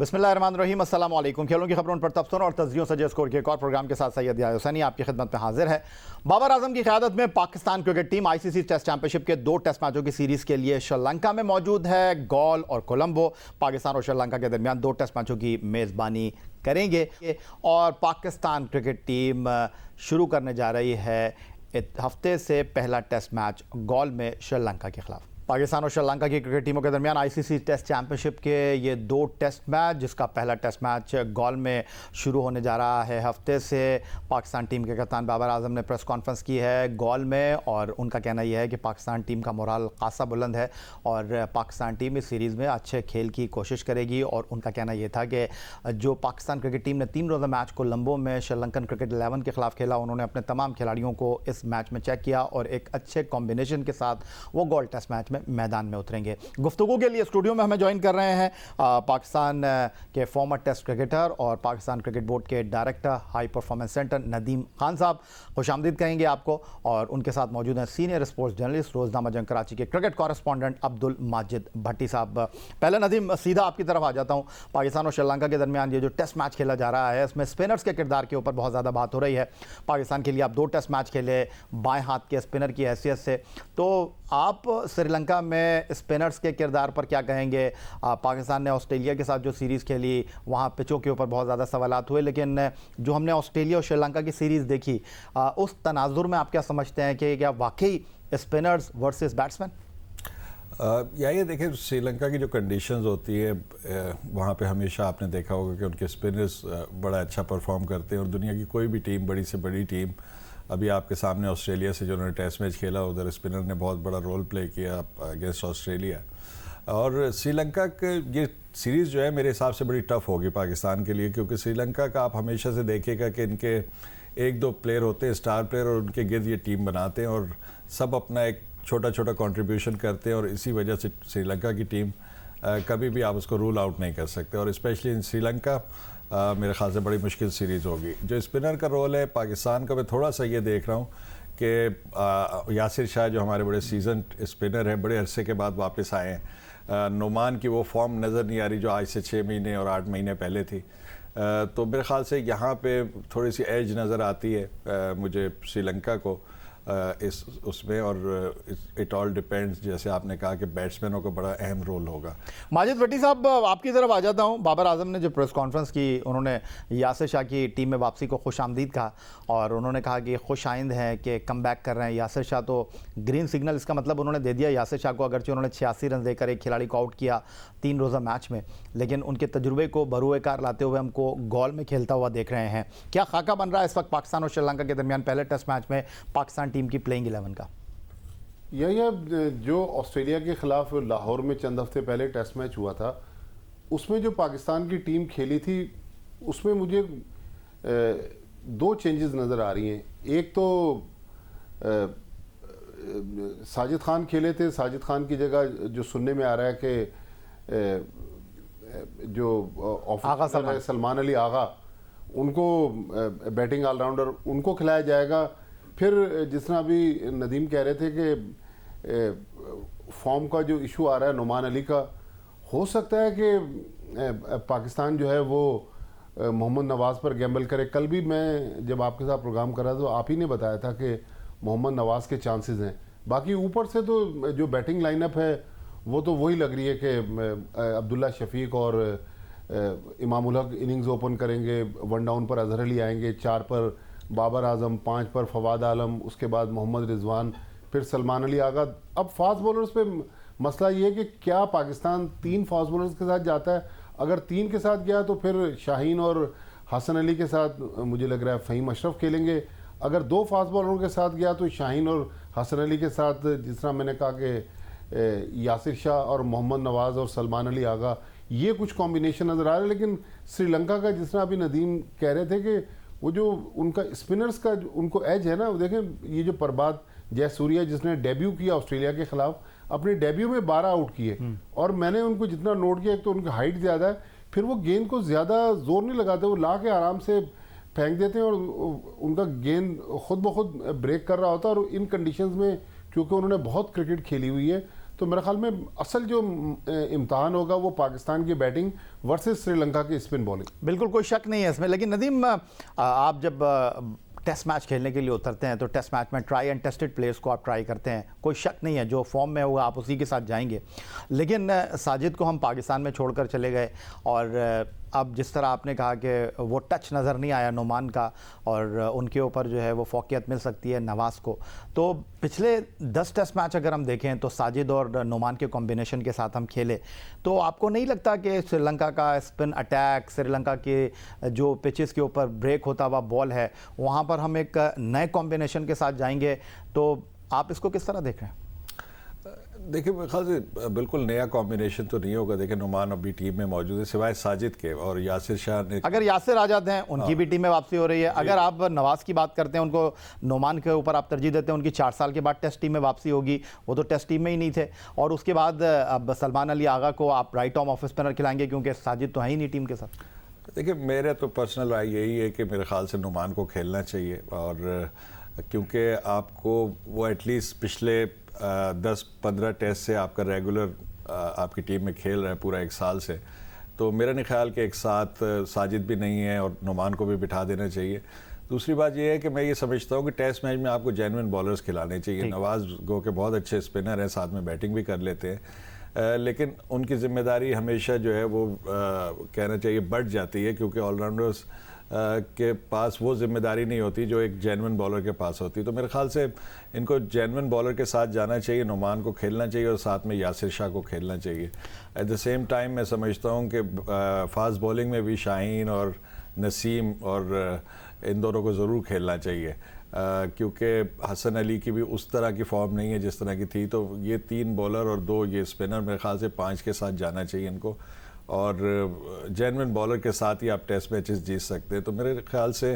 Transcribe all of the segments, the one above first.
बिस्मिल्लाहिर्रहमानिर्रहीम, अस्सलाम वालेकुम। खेलों की खबरों पर तबसरों और तस्जियों से स्कोर के एक और प्रोग्राम के साथ सैयद याहिया हुसैनी आपकी खिदमत में हाजिर है। बाबर आजम की क़यादत में Pakistan cricket team ICC test championship के 2 टेस्ट मैचों की सीरीज़ के लिए श्रीलंका में मौजूद है। गॉल और कोलंबो पाकिस्तान और श्रीलंका के दरमियान 2 टेस्ट मैचों की मेज़बानी करेंगे और पाकिस्तान क्रिकेट टीम शुरू करने जा रही है हफ्ते से पहला टेस्ट मैच गॉल में श्रीलंका के खिलाफ। पाकिस्तान और श्रीलंका की क्रिकेट टीमों के दरमियान आईसीसी टेस्ट चैंपियनशिप के ये 2 टेस्ट मैच, जिसका पहला टेस्ट मैच गॉल में शुरू होने जा रहा है हफ्ते से। पाकिस्तान टीम के कप्तान बाबर आजम ने प्रेस कॉन्फ्रेंस की है गॉल में और उनका कहना यह है कि पाकिस्तान टीम का मोराल खासा बुलंद है और पाकिस्तान टीम इस सीरीज़ में अच्छे खेल की कोशिश करेगी। और उनका कहना यह था कि जो पाकिस्तान क्रिकेट टीम ने 3 रोज़ा मैच कोलंबो में श्रीलंकन क्रिकेट 11 के खिलाफ खेला, उन्होंने अपने तमाम खिलाड़ियों को इस मैच में चेक किया और एक अच्छे कॉम्बिनेशन के साथ वो गॉल टेस्ट मैच में मैदान में उतरेंगे। गुफ्तगू के लिए स्टूडियो में हमें ज्वाइन कर रहे हैं पाकिस्तान के फॉर्मर टेस्ट क्रिकेटर और पाकिस्तान क्रिकेट बोर्ड के director high performance centre Nadeem Khan साहब। खुशामदीद कहेंगे आपको। और उनके साथ मौजूद हैं सीनियर स्पोर्ट्स जर्नलिस्ट रोजनामा जंग कराची के क्रिकेट कॉरेस्पॉन्डेंट अब्दुल माजिद भट्टी साहब। पहले नदीम, सीधा आपकी तरफ आ जाता हूँ। पाकिस्तान और श्रीलंका के दरमियान ये जो टेस्ट मैच खेला जा रहा है, इसमें स्पिनर्स के किरदार के ऊपर बहुत ज़्यादा बात हो रही है। पाकिस्तान के लिए आप 2 टेस्ट मैच खेले बाएं हाथ के स्पिनर की हैसियत से, तो आप श्रीलंका में स्पिनर्स के किरदार पर क्या कहेंगे? पाकिस्तान ने ऑस्ट्रेलिया के साथ जो सीरीज़ खेली, वहाँ पिचों के ऊपर बहुत ज़्यादा सवालात हुए, लेकिन जो हमने ऑस्ट्रेलिया और श्रीलंका की सीरीज़ देखी, उस तनाजुर में आप क्या समझते हैं कि क्या वाकई स्पिनर्स वर्सेस बैट्समैन? ये देखिए, श्रीलंका की जो कंडीशंस होती है वहाँ पे हमेशा आपने देखा होगा कि उनके स्पिनर्स बड़ा अच्छा परफॉर्म करते हैं और दुनिया की कोई भी टीम, बड़ी से बड़ी टीम, अभी आपके सामने ऑस्ट्रेलिया से जो उन्होंने टेस्ट मैच खेला, उधर स्पिनर ने बहुत बड़ा रोल प्ले किया अगेंस्ट ऑस्ट्रेलिया। और श्रीलंका के ये सीरीज़ जो है मेरे हिसाब से बड़ी टफ होगी पाकिस्तान के लिए, क्योंकि श्रीलंका का आप हमेशा से देखिएगा कि इनके 1-2 प्लेयर होते हैं स्टार प्लेयर और उनके गिर्द ये टीम बनाते हैं और सब अपना एक छोटा छोटा कंट्रीब्यूशन करते हैं और इसी वजह से श्रीलंका की टीम कभी भी आप उसको रूल आउट नहीं कर सकते। और स्पेशली इन श्रीलंका मेरे ख्याल से बड़ी मुश्किल सीरीज़ होगी। जो स्पिनर का रोल है पाकिस्तान का, मैं थोड़ा सा ये देख रहा हूँ कि यासिर शाह जो हमारे बड़े सीजन स्पिनर हैं, बड़े अरसे के बाद वापस आए हैं। नुमान की वो फॉर्म नज़र नहीं आ रही जो आज से 6 महीने और 8 महीने पहले थी। तो मेरे ख्याल से यहाँ पे थोड़ी सी एज नज़र आती है मुझे श्रीलंका को इस उसमें। और इट ऑल डिपेंड्स, जैसे आपने कहा कि बैट्समैनों का बड़ा अहम रोल होगा। माजिद भट्टी साहब, आपकी तरफ आ जाता हूँ। बाबर आजम ने जो प्रेस कॉन्फ्रेंस की, उन्होंने यासिर शाह की टीम में वापसी को खुशामदीद कहा और उन्होंने कहा कि खुश आइंद हैं कि कम बैक कर रहे हैं यासिर शाह। तो ग्रीन सिग्नल इसका मतलब उन्होंने दे दिया यासिर शाह को, अगरचे उन्होंने 86 रन देकर एक खिलाड़ी को आउट किया 3 रोज़ा मैच में, लेकिन उनके तजुर्बे को बरूए कार लाते हुए हमको गॉल में खेलता हुआ देख रहे हैं। क्या खाका बन रहा है इस वक्त पाकिस्तान और श्रीलंका के दरमियान पहले टेस्ट मैच में पाकिस्तान टीम की प्लेइंग 11 का? यह जो ऑस्ट्रेलिया के ख़िलाफ़ लाहौर में चंद हफ्ते पहले टेस्ट मैच हुआ था, उसमें जो पाकिस्तान की टीम खेली थी, उसमें मुझे 2 चेंजेस नज़र आ रही हैं। एक तो साजिद खान खेले थे, साजिद खान की जगह जो सुनने में आ रहा है कि जो ऑफिसर है सलमान अली आगा, उनको बैटिंग ऑलराउंडर, उनको खिलाया जाएगा। फिर जिस तरह अभी नदीम कह रहे थे कि फॉर्म का जो इशू आ रहा है नुमान अली का, हो सकता है कि पाकिस्तान जो है वो मोहम्मद नवाज़ पर गैम्बल करे। कल भी मैं जब आपके साथ प्रोग्राम कर रहा था तो आप ही ने बताया था कि मोहम्मद नवाज़ के चांसेस हैं। बाकी ऊपर से तो जो बैटिंग लाइनअप है वो तो वही लग रही है कि अब्दुल्ला शफीक और इमामुल हक इनिंग्स ओपन करेंगे, 1 डाउन पर अजहर अली आएंगे, 4 पर बाबर आजम, 5 पर फवाद आलम, उसके बाद मोहम्मद रिजवान, फिर सलमान अली आगा। अब फास्ट बॉलर्स पे मसला ये है कि क्या पाकिस्तान 3 फास्ट बॉलर्स के साथ जाता है? अगर 3 के साथ गया तो फिर शाहीन और हसन अली के साथ मुझे लग रहा है फ़हीम अशरफ खेलेंगे। अगर 2 फास्ट बॉलरों के साथ गया तो शाहीन और हसन अली के साथ, जिस तरह मैंने कहा कि यासिर शाह और मोहम्मद नवाज़ और सलमान अली आगा, ये कुछ कॉम्बिनेशन नज़र आ रहा है। लेकिन श्रीलंका का, जिस तरह अभी नदीम कह रहे थे कि वो जो उनका स्पिनर्स का उनको एज है ना, देखें ये जो प्रभात जयसूर्या जिसने डेब्यू किया ऑस्ट्रेलिया के खिलाफ, अपने डेब्यू में 12 आउट किए और मैंने उनको जितना नोट किया, एक तो उनकी हाइट ज़्यादा है, फिर वो गेंद को ज़्यादा जोर नहीं लगाते, वो ला के आराम से फेंक देते हैं और उनका गेंद खुद ब खुद ब्रेक कर रहा होता है। और इन कंडीशंस में क्योंकि उन्होंने बहुत क्रिकेट खेली हुई है, तो मेरे ख्याल में असल जो इम्तहान होगा वो पाकिस्तान की बैटिंग वर्सेस श्रीलंका की स्पिन बॉलिंग। बिल्कुल कोई शक नहीं है इसमें, लेकिन नदीम आप जब टेस्ट मैच खेलने के लिए उतरते हैं तो टेस्ट मैच में ट्राई एंड टेस्टेड प्लेयर्स को आप ट्राई करते हैं, कोई शक नहीं है जो फॉर्म में होगा आप उसी के साथ जाएंगे। लेकिन साजिद को हम पाकिस्तान में छोड़कर चले गए और अब जिस तरह आपने कहा कि वो टच नज़र नहीं आया नुमान का और उनके ऊपर जो है वो फोकियत मिल सकती है नवाज़ को, तो पिछले 10 टेस्ट मैच अगर हम देखें तो साजिद और नुमान के कॉम्बिनेशन के साथ हम खेले, तो आपको नहीं लगता कि श्रीलंका का स्पिन अटैक, श्रीलंका के जो पिचेस के ऊपर ब्रेक होता हुआ बॉल है, वहाँ पर हम एक नए कॉम्बिनेशन के साथ जाएंगे, तो आप इसको किस तरह देख रहे हैं? देखिए मेरे ख्याल से बिल्कुल नया कॉम्बिनेशन तो नहीं होगा। देखिए नुमान अभी टीम में मौजूद है सिवाय साजिद के, और यासिर शाह ने, अगर यासिर आ जाते हैं उनकी भी टीम में वापसी हो रही है। अगर आप नवाज़ की बात करते हैं, उनको नुमान के ऊपर आप तरजीह देते हैं, उनकी 4 साल के बाद टेस्ट टीम में वापसी होगी, वो तो टेस्ट टीम में ही नहीं थे। और उसके बाद अब सलमान अली आगा को आप राइट आर्म ऑफ स्पिनर खिलाएंगे क्योंकि साजिद तो है ही नहीं टीम के साथ। देखिए मेरा तो पर्सनल राय यही है कि मेरे ख्याल से नुमान को खेलना चाहिए, और क्योंकि आपको वो एटलीस्ट पिछले 10-15 टेस्ट से आपका रेगुलर आपकी टीम में खेल रहा है पूरा 1 साल से, तो मेरा नहीं ख्याल कि एक साथ साजिद भी नहीं है और नुमान को भी बिठा देना चाहिए। दूसरी बात यह है कि मैं ये समझता हूँ कि टेस्ट मैच में आपको जेन्युइन बॉलर्स खिलाने चाहिए। नवाज़ गो के बहुत अच्छे स्पिनर हैं, साथ में बैटिंग भी कर लेते हैं, लेकिन उनकी जिम्मेदारी हमेशा जो है वो कहना चाहिए बढ़ जाती है, क्योंकि ऑलराउंडर्स के पास वो जिम्मेदारी नहीं होती जो एक जेन्युइन बॉलर के पास होती। तो मेरे ख्याल से इनको जेन्युइन बॉलर के साथ जाना चाहिए, नुमान को खेलना चाहिए और साथ में यासिर शाह को खेलना चाहिए। एट द सेम टाइम मैं समझता हूँ कि फास्ट बॉलिंग में भी शाहीन और नसीम और इन दोनों को ज़रूर खेलना चाहिए, क्योंकि हसन अली की भी उस तरह की फॉर्म नहीं है जिस तरह की थी। तो ये 3 बॉलर और 2 ये स्पिनर, मेरे ख्याल से 5 के साथ जाना चाहिए इनको, और जेन्युइन बॉलर के साथ ही आप टेस्ट मैचेस जीत सकते हैं। तो मेरे ख्याल से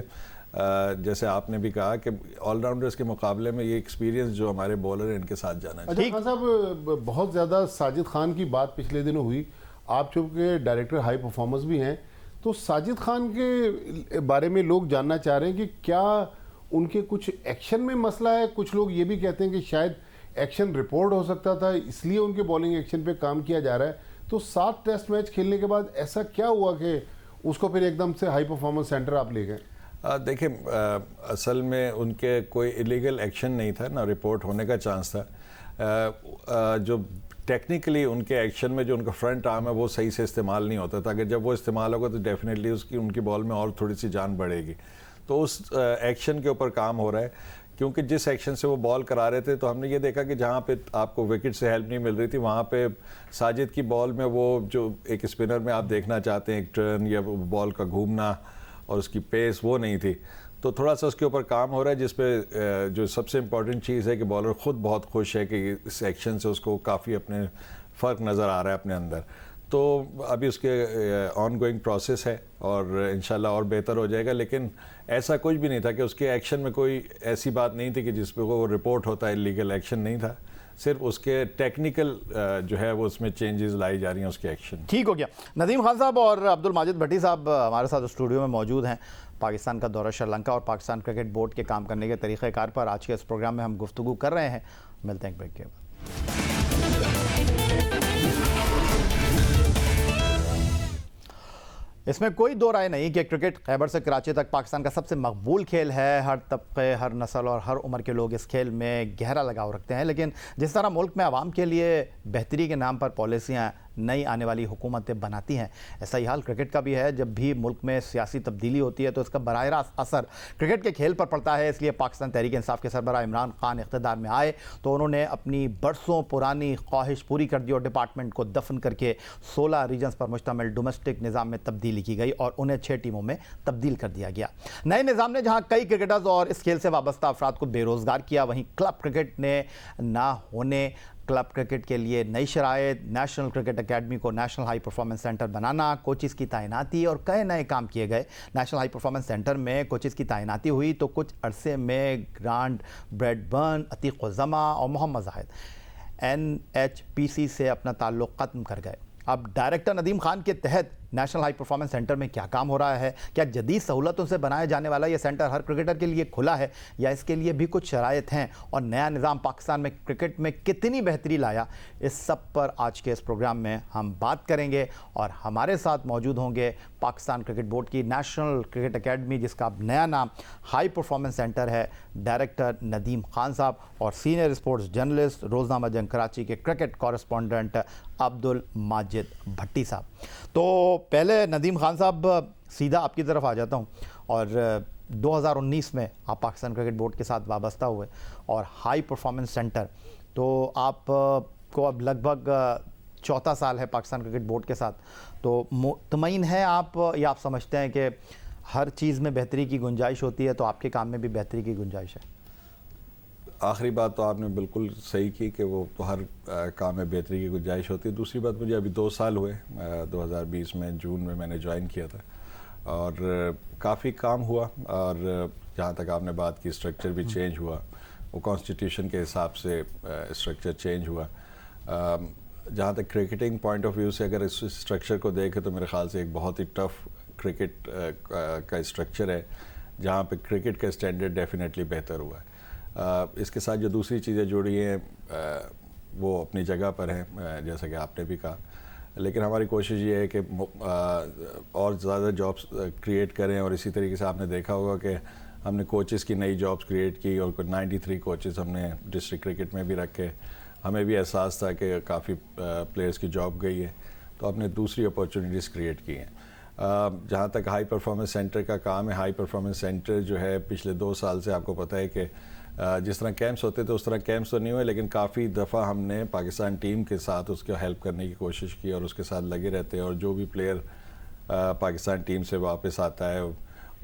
जैसे आपने भी कहा कि ऑलराउंडर्स के मुकाबले में ये एक्सपीरियंस जो हमारे बॉलर हैं इनके साथ जाना चाहिए। अच्छा खान साहब, बहुत ज़्यादा साजिद खान की बात पिछले दिनों हुई, आप चूँकि डायरेक्टर हाई परफॉर्मेंस भी हैं, तो साजिद खान के बारे में लोग जानना चाह रहे हैं कि क्या उनके कुछ एक्शन में मसला है। कुछ लोग ये भी कहते हैं कि शायद एक्शन रिपोर्ट हो सकता था, इसलिए उनके बॉलिंग एक्शन पे काम किया जा रहा है। तो 7 टेस्ट मैच खेलने के बाद ऐसा क्या हुआ कि उसको फिर एकदम से हाई परफॉर्मेंस सेंटर आप ले गए? देखिए असल में उनके कोई इलीगल एक्शन नहीं था, ना रिपोर्ट होने का चांस था। जो टेक्निकली उनके एक्शन में जो उनका फ्रंट आर्म है वो सही से इस्तेमाल नहीं होता था। अगर जब वो इस्तेमाल होगा तो डेफिनेटली उनकी बॉल में और थोड़ी सी जान बढ़ेगी। तो उस एक्शन के ऊपर काम हो रहा है, क्योंकि जिस एक्शन से वो बॉल करा रहे थे तो हमने ये देखा कि जहाँ पे आपको विकेट से हेल्प नहीं मिल रही थी वहाँ पे साजिद की बॉल में वो जो एक स्पिनर में आप देखना चाहते हैं एक टर्न या बॉल का घूमना और उसकी पेस, वो नहीं थी। तो थोड़ा सा उसके ऊपर काम हो रहा है, जिस पे जो सबसे इम्पॉर्टेंट चीज़ है कि बॉलर ख़ुद बहुत खुश है कि इस एक्शन से उसको काफ़ी अपने फ़र्क नज़र आ रहा है अपने अंदर। तो अभी उसके ऑन गोइंग प्रोसेस है और इंशाल्लाह और बेहतर हो जाएगा। लेकिन ऐसा कुछ भी नहीं था कि उसके एक्शन में कोई ऐसी बात नहीं थी कि जिस पे वो रिपोर्ट होता है, इलीगल एक्शन नहीं था। सिर्फ उसके टेक्निकल जो है वो उसमें चेंजेस लाई जा रही हैं उसके एक्शन। ठीक हो गया। नदीम खान साहब और अब्दुल माजिद भट्टी साहब हमारे साथ स्टूडियो में मौजूद हैं। पाकिस्तान का दौरा श्रीलंका और पाकिस्तान क्रिकेट बोर्ड के काम करने के तरीक़ेकार पर आज के इस प्रोग्राम में हम गुफ्तगू कर रहे हैं। मिलते हैं एक ब्रेक के बाद। इसमें कोई दो राय नहीं कि क्रिकेट खैबर से कराची तक पाकिस्तान का सबसे मकबूल खेल है। हर तबके, हर नस्ल और हर उम्र के लोग इस खेल में गहरा लगाव रखते हैं। लेकिन जिस तरह मुल्क में आवाम के लिए बेहतरी के नाम पर पॉलिसियाँ नई आने वाली हुकूमतें बनाती हैं, ऐसा ही हाल क्रिकेट का भी है। जब भी मुल्क में सियासी तब्दीली होती है तो इसका बराह रास्त असर क्रिकेट के खेल पर पड़ता है। इसलिए पाकिस्तान तहरीक इंसाफ के सरबराह इमरान खान इक़्तिदार में आए तो उन्होंने अपनी बरसों पुरानी ख्वाहिश पूरी कर दी और डिपार्टमेंट को दफन करके 16 रीजन्स पर मुश्तमिल डोमेस्टिक निज़ाम में तब्दीली की गई और उन्हें 6 टीमों में तब्दील कर दिया गया। नए निज़ाम ने जहां कई क्रिकेटर्स और इस खेल से वाबस्ता अफराद को बेरोज़गार किया, वहीं क्लब क्रिकेट ने ना होने क्लब क्रिकेट के लिए नई शराइत, नेशनल क्रिकेट अकेडमी को नेशनल हाई परफॉर्मेंस सेंटर बनाना, कोचिज़ की तैनाती और कई नए काम किए गए। नेशनल हाई परफॉर्मेंस सेंटर में कोचिज़ की तैनाती हुई तो कुछ अरसे में ग्रांड ब्रैडबर्न, अतीक उज़्ज़मा और मोहम्मद जाहिद NHPC से अपना ताल्लुक़ ख़त्म कर गए। अब डायरेक्टर नदीम खान के तहत नेशनल हाई परफॉर्मेंस सेंटर में क्या काम हो रहा है, क्या जदीद सहूलतों से बनाया जाने वाला ये सेंटर हर क्रिकेटर के लिए खुला है या इसके लिए भी कुछ शराइत हैं, और नया निज़ाम पाकिस्तान में क्रिकेट में कितनी बेहतरी लाया, इस सब पर आज के इस प्रोग्राम में हम बात करेंगे। और हमारे साथ मौजूद होंगे पाकिस्तान क्रिकेट बोर्ड की नेशनल क्रिकेट एकेडमी, जिसका अब नया नाम हाई परफॉर्मेंस सेंटर है, डायरेक्टर नदीम खान साहब और सीनियर स्पोर्ट्स जर्नलिस्ट रोज़नामा जंग कराची के क्रिकेट कॉरेस्पॉन्डेंट अब्दुल माजिद भट्टी साहब। तो पहले नदीम खान साहब, सीधा आपकी तरफ आ जाता हूँ। और 2019 में आप पाकिस्तान क्रिकेट बोर्ड के साथ वाबस्ता हुए और हाई परफॉर्मेंस सेंटर, तो आप को अब लगभग चौथा साल है पाकिस्तान क्रिकेट बोर्ड के साथ, तो मुतमईन है आप या आप समझते हैं कि हर चीज़ में बेहतरी की गुंजाइश होती है, तो आपके काम में भी बेहतरी की गुंजाइश है? आखिरी बात तो आपने बिल्कुल सही की कि वो तो हर काम में बेहतरी की गुंजाइश होती है। दूसरी बात, मुझे अभी 2 साल हुए, 2020 में जून में मैंने ज्वाइन किया था और काफ़ी काम हुआ। और जहाँ तक आपने बात की, स्ट्रक्चर भी चेंज हुआ, वो कॉन्स्टिट्यूशन के हिसाब से स्ट्रक्चर चेंज हुआ। जहाँ तक क्रिकेटिंग पॉइंट ऑफ व्यू से अगर इस स्ट्रक्चर को देखें तो मेरे ख्याल से एक बहुत ही टफ क्रिकेट का स्ट्रक्चर है, जहाँ पे क्रिकेट का स्टैंडर्ड डेफिनेटली बेहतर हुआ है। इसके साथ जो दूसरी चीज़ें जुड़ी हैं वो अपनी जगह पर हैं, जैसा कि आपने भी कहा, लेकिन हमारी कोशिश ये है कि और ज़्यादा जॉब्स क्रिएट करें। और इसी तरीके से आपने देखा होगा कि हमने कोचेस की नई जॉब्स क्रिएट की और 93 कोचेस हमने डिस्ट्रिक्ट क्रिकेट में भी रखे। हमें भी एहसास था कि काफ़ी प्लेयर्स की जॉब गई है, तो आपने दूसरी अपॉर्चुनिटीज़ क्रिएट की हैं। जहाँ तक हाई परफॉर्मेंस सेंटर का काम है, हाई परफॉर्मेंस सेंटर जो है पिछले 2 साल से आपको पता है कि जिस तरह कैंप्स होते थे उस तरह कैंप्स तो नहीं हुए, लेकिन काफ़ी दफ़ा हमने पाकिस्तान टीम के साथ उसको हेल्प करने की कोशिश की और उसके साथ लगे रहते हैं। और जो भी प्लेयर पाकिस्तान टीम से वापस आता है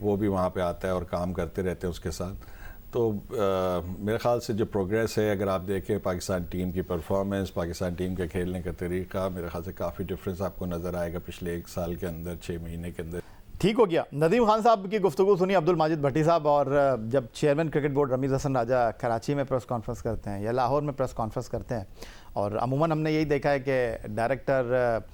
वो भी वहाँ पे आता है और काम करते रहते हैं उसके साथ। तो मेरे ख़्याल से जो प्रोग्रेस है, अगर आप देखें पाकिस्तान टीम की परफॉर्मेंस, पाकिस्तान टीम के खेलने का तरीका, मेरे ख्याल से काफ़ी डिफरेंस आपको नज़र आएगा पिछले 1 साल के अंदर, 6 महीने के अंदर। ठीक हो गया। नदीम खान साहब की गुफ्तगू सुनी अब्दुल माजिद भट्टी साहब। और जब chairman cricket board Ramiz Hasan Raja Karachi में प्रेस कॉन्फ्रेंस करते हैं या लाहौर में प्रेस कॉन्फ्रेंस करते हैं, और अमूमन हमने यही देखा है कि director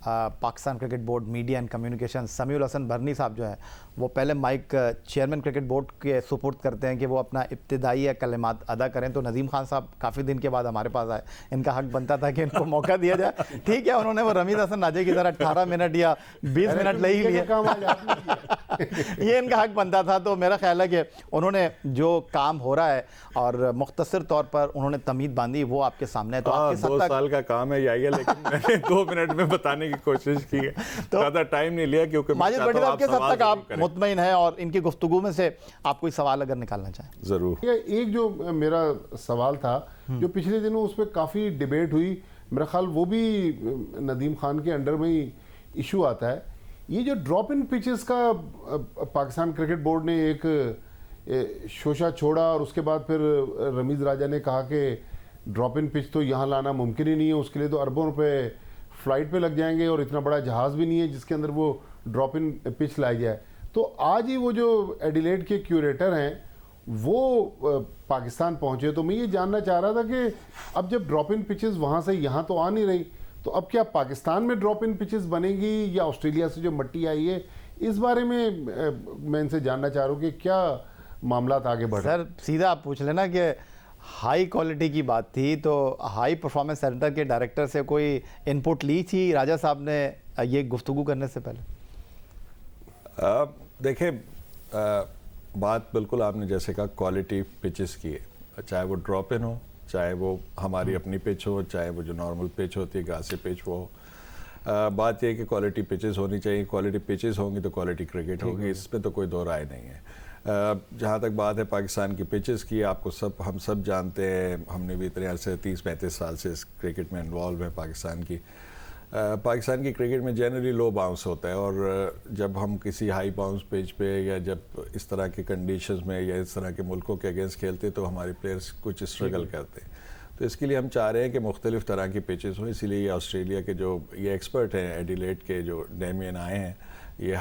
Pakistan cricket board media and communication Samiul Hasan Burney साहब जो है वो पहले माइक चेयरमैन क्रिकेट बोर्ड के सुपुर्द करते हैं कि वो अपना इब्तिदाई कलिमात अदा करें। तो नदीम खान साहब काफ़ी दिन के बाद हमारे पास आए, इनका हक बनता था कि इनको मौका दिया जाए। ठीक है, उन्होंने वो रमीज़ हसन राजा की तरह 18 मिनट या 20 मिनट ले ही लिए, ये इनका हक बनता था। तो मेरा ख्याल है कि उन्होंने जो काम हो रहा है और मुख्तसर तौर पर उन्होंने तमीद बांधी, वो आपके सामने है। तो आपके 2 साल का काम है यही है, लेकिन मैंने 2 मिनट में बताने की कोशिश की है, तो ज़्यादा टाइम नहीं लिया क्योंकि माजिद भट्टी साहब के साथ तक आप मुतमईन है और इनकी गुफ्तगू में से आप कोई सवाल अगर निकालना चाहें। ज़रूर। एक जो मेरा सवाल था जो पिछले दिनों उस पर काफ़ी डिबेट हुई, मेरा ख्याल वो भी नदीम खान के अंडर में ही इशू आता है, ये जो ड्रॉप इन पिचेस का पाकिस्तान क्रिकेट बोर्ड ने एक शोशा छोड़ा और उसके बाद फिर रमीज़ राजा ने कहा कि ड्रॉप इन पिच तो यहाँ लाना मुमकिन ही नहीं है, उसके लिए तो अरबों रुपए फ्लाइट पे लग जाएंगे और इतना बड़ा जहाज़ भी नहीं है जिसके अंदर वो ड्रॉप इन पिच लाई जाए। तो आज ही वो जो एडिलेड के क्यूरेटर हैं वो पाकिस्तान पहुंचे, तो मैं ये जानना चाह रहा था कि अब जब ड्रॉप इन पिचेस वहाँ से यहाँ तो आ नहीं रही, तो अब क्या पाकिस्तान में ड्रॉप इन पिचेस बनेगी या ऑस्ट्रेलिया से जो मट्टी आई है, इस बारे में मैं इनसे जानना चाह रहा हूँ कि क्या मामला आगे बढ़ रहे हैं। सर सीधा आप पूछ लेना कि हाई क्वालिटी की बात थी, तो हाई परफॉर्मेंस सेंटर के डायरेक्टर से कोई इनपुट ली थी राजा साहब ने ये गुफ्तगू करने से पहले? देखिए, बात बिल्कुल आपने जैसे कहा क्वालिटी पिचेस की है, चाहे वो ड्रॉप इन हो, चाहे वो हमारी अपनी पिच हो, चाहे वो जो नॉर्मल पिच होती है घासी पिच वो हो। बात यह है कि क्वालिटी पिचेस होनी चाहिए, क्वालिटी पिचेस होंगी तो क्वालिटी क्रिकेट होगी, इसमें तो कोई दो राय नहीं है। जहाँ तक बात है पाकिस्तान की पिचेस की, आपको हम सब जानते हैं, हमने भी इतने अर्से 30-35 साल से इस क्रिकेट में इन्वॉल्व है। पाकिस्तान की क्रिकेट में जनरली लो बाउंस होता है, और जब हम किसी हाई बाउंस पिच पे या जब इस तरह के कंडीशंस में या इस तरह के मुल्कों के अगेंस्ट खेलते तो हमारे प्लेयर्स कुछ स्ट्रगल करते हैं। तो इसके लिए हम चाह रहे हैं कि मुख्तलिफ़ तरह की पिचेस हों, इसीलिए ये ऑस्ट्रेलिया के जो ये एक्सपर्ट हैं, एडिलेड के जो डेमियन आए हैं, ये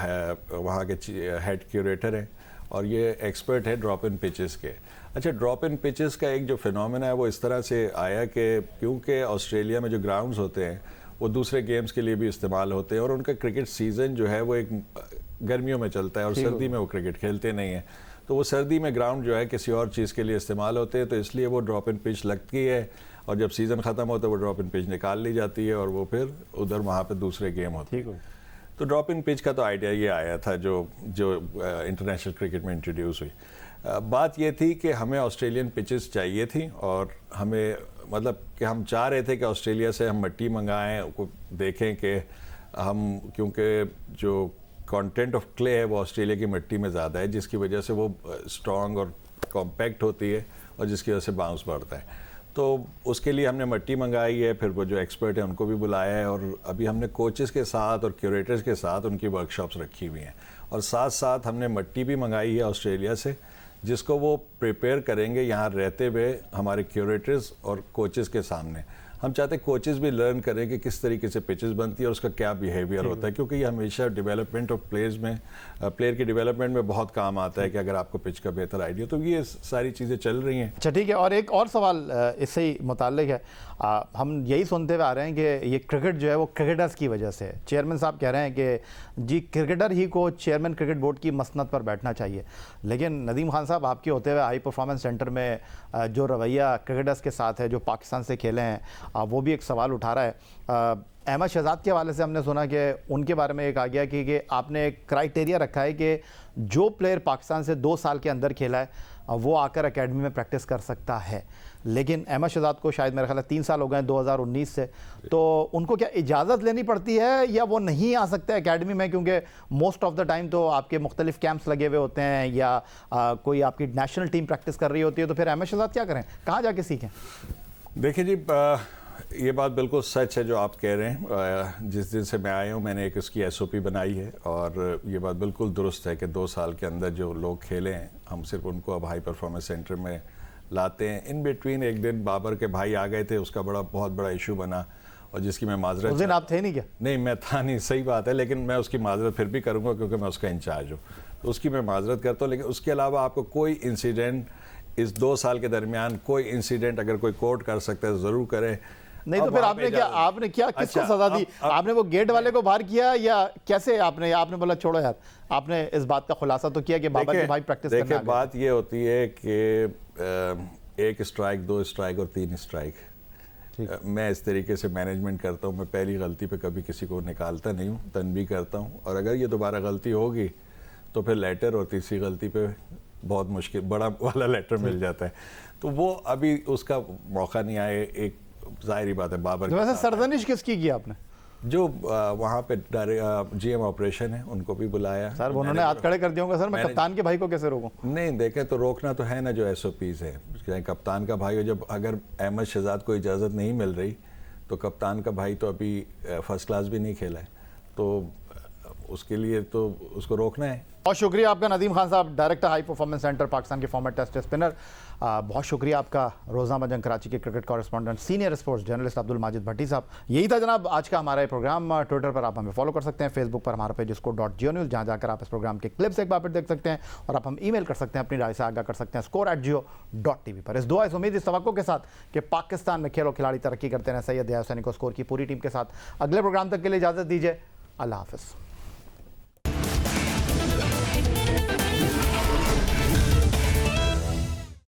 वहाँ के हेड क्यूरेटर हैं और ये एक्सपर्ट है ड्रॉप इन पिचेस के। अच्छा, ड्रॉप इन पिचेस का एक जो फिनोमेना है वो इस तरह से आया कि क्योंकि ऑस्ट्रेलिया में जो ग्राउंड्स होते हैं वो दूसरे गेम्स के लिए भी इस्तेमाल होते हैं, और उनका क्रिकेट सीज़न जो है वो एक गर्मियों में चलता है और सर्दी में वो क्रिकेट खेलते नहीं हैं। तो वो सर्दी में ग्राउंड जो है किसी और चीज़ के लिए इस्तेमाल होते हैं, तो इसलिए वो ड्रॉप इन पिच लगती है, और जब सीज़न ख़त्म होता है वो ड्रॉप इन पिच निकाल ली जाती है और वो फिर उधर वहाँ पे दूसरे गेम होते हैं। तो ड्रॉप इन पिच का तो आइडिया ये आया था जो इंटरनेशनल क्रिकेट में इंट्रोड्यूस हुई। बात ये थी कि हमें ऑस्ट्रेलियन पिचेस चाहिए थी, और हमें मतलब कि हम चाह रहे थे कि ऑस्ट्रेलिया से हम मिट्टी मंगाएं, को देखें कि हम, क्योंकि जो कंटेंट ऑफ क्ले है वो ऑस्ट्रेलिया की मिट्टी में ज़्यादा है, जिसकी वजह से वो स्ट्रॉन्ग और कॉम्पैक्ट होती है और जिसकी वजह से बाउंस बढ़ता है। तो उसके लिए हमने मिट्टी मंगाई है, फिर वो जो एक्सपर्ट है उनको भी बुलाया है, और अभी हमने कोचेस के साथ और क्यूरेटर्स के साथ उनकी वर्कशॉप्स रखी हुई हैं, और साथ साथ हमने मिट्टी भी मंगाई है ऑस्ट्रेलिया से, जिसको वो प्रिपेयर करेंगे यहाँ रहते हुए हमारे क्यूरेटर्स और कोचेस के सामने। हम चाहते हैं कोचेस भी लर्न करें कि किस तरीके से पिचेस बनती है और उसका क्या बिहेवियर होता है, क्योंकि ये हमेशा डेवलपमेंट ऑफ प्लेयर्स में, प्लेयर के डेवलपमेंट में बहुत काम आता है कि अगर आपको पिच का बेहतर आइडिया, तो ये सारी चीज़ें चल रही हैं। अच्छा ठीक है, और एक और सवाल इससे ही मुताल्लिक है। हम यही सुनते हुए आ रहे हैं कि ये क्रिकेट जो है वो क्रिकेटर्स की वजह से, चेयरमैन साहब कह रहे हैं कि जी क्रिकेटर ही को चेयरमैन क्रिकेट बोर्ड की मसनद पर बैठना चाहिए, लेकिन नदीम खान साहब आपके होते हुए हाई परफॉर्मेंस सेंटर में जो रवैया क्रिकेटर्स के साथ है जो पाकिस्तान से खेले हैं, वो भी एक सवाल उठा रहा है। अहमद शहजाद के हवाले से हमने सुना कि उनके बारे में एक आ गया कि आपने एक क्राइटेरिया रखा है कि जो प्लेयर पाकिस्तान से 2 साल के अंदर खेला है वो आकर एकेडमी में प्रैक्टिस कर सकता है, लेकिन अहमद शहजाद को शायद मेरा ख्याल है 3 साल हो गए 2019 से, तो उनको क्या इजाज़त लेनी पड़ती है या वो नहीं आ सकते एकेडमी में, क्योंकि मोस्ट ऑफ द टाइम तो आपके मुख्तलिफ कैंप्स लगे हुए होते हैं या कोई आपकी नेशनल टीम प्रैक्टिस कर रही होती है, तो फिर अहमद शहजाद क्या करें, कहाँ जाके सीखें? देखिए जी, ये बात बिल्कुल सच है जो आप कह रहे हैं। जिस दिन से मैं आया हूँ मैंने एक उसकी SOP बनाई है, और ये बात बिल्कुल दुरुस्त है कि 2 साल के अंदर जो लोग खेले हैं हम सिर्फ उनको अब हाई परफॉर्मेंस सेंटर में लाते हैं। इन बिटवीन एक दिन बाबर के भाई आ गए थे, उसका बहुत बड़ा इशू बना, और जिसकी मैं माजरत, उस दिन आप थे नहीं क्या? नहीं, मैं था नहीं, सही बात है, लेकिन मैं उसकी माजरत फिर भी करूँगा क्योंकि मैं उसका इंचार्ज हूँ, तो उसकी मैं माजरत करता हूँ। लेकिन उसके अलावा आपको कोई इंसिडेंट इस 2 साल के दरमियान, कोई इंसिडेंट अगर कोई कोर्ट कर सकता है ज़रूर करे। नहीं तो फिर आपने क्या किसको सजा दी? आपने वो गेट वाले को बाहर किया या कैसे? आपने बोला छोड़ो यार, आपने इस बात का खुलासा तो किया कि बाबर के भाई प्रैक्टिस करने आ गए। देखिए बात ये होती है कि 1 स्ट्राइक 2 स्ट्राइक और 3 स्ट्राइक, मैं इस तरीके से मैनेजमेंट करता हूँ। मैं पहली गलती पे कभी किसी को निकालता नहीं हूँ, तनबीह करता हूँ, और अगर ये दोबारा गलती होगी तो फिर लेटर, और तीसरी गलती पे बहुत मुश्किल बड़ा वाला लेटर मिल जाता है। तो वो अभी उसका मौका नहीं आए, एक जाहिर बात है। बाबर तो वैसे सरजनिश किसकी की आपने? जो वहाँ पे GM ऑपरेशन है उनको भी बुलाया। सर उन्होंने हाथ खड़े कर दिया होगा, सर मैं कप्तान के भाई को कैसे रोकूं? नहीं देखें तो रोकना तो है ना, जो SOPs है, चाहे कप्तान का भाई हो, जब अगर अहमद शहजाद को इजाज़त नहीं मिल रही तो कप्तान का भाई तो अभी फर्स्ट क्लास भी नहीं खेला है, तो उसके लिए तो उसको रोकना है। बहुत शुक्रिया आपका नदीम खान साहब, director high performance centre Pakistan के फॉर्मर टेस्ट स्पिनर। बहुत शुक्रिया आपका रोज़ा जंग कराची के cricket correspondent senior sports journalist Abdul Majid Bhatti साहब। यही था जनाब आज का हमारा प्रोग्राम। ट्विटर पर आप हमें फॉलो कर सकते हैं, फेसबुक पर हमारा पेज score.geo news, जहाँ जाकर आप इस प्रोग्राम के क्लिप्स एक बार फिर देख सकते हैं, और आप हम ईमेल कर सकते हैं, अपनी राय से आगाह कर सकते हैं score@geo.tv पर। इस दुआ, इस उम्मीद, इस तवक्को के साथ कि पाकिस्तान में खेल और खिलाड़ी तरक्की करते हैं, सैयद याद हुसैनी को स्कोर की पूरी टीम के साथ अगले प्रोग्राम तक के लिए इजाज़त दीजिए। अल्लाह हाफ़िज़।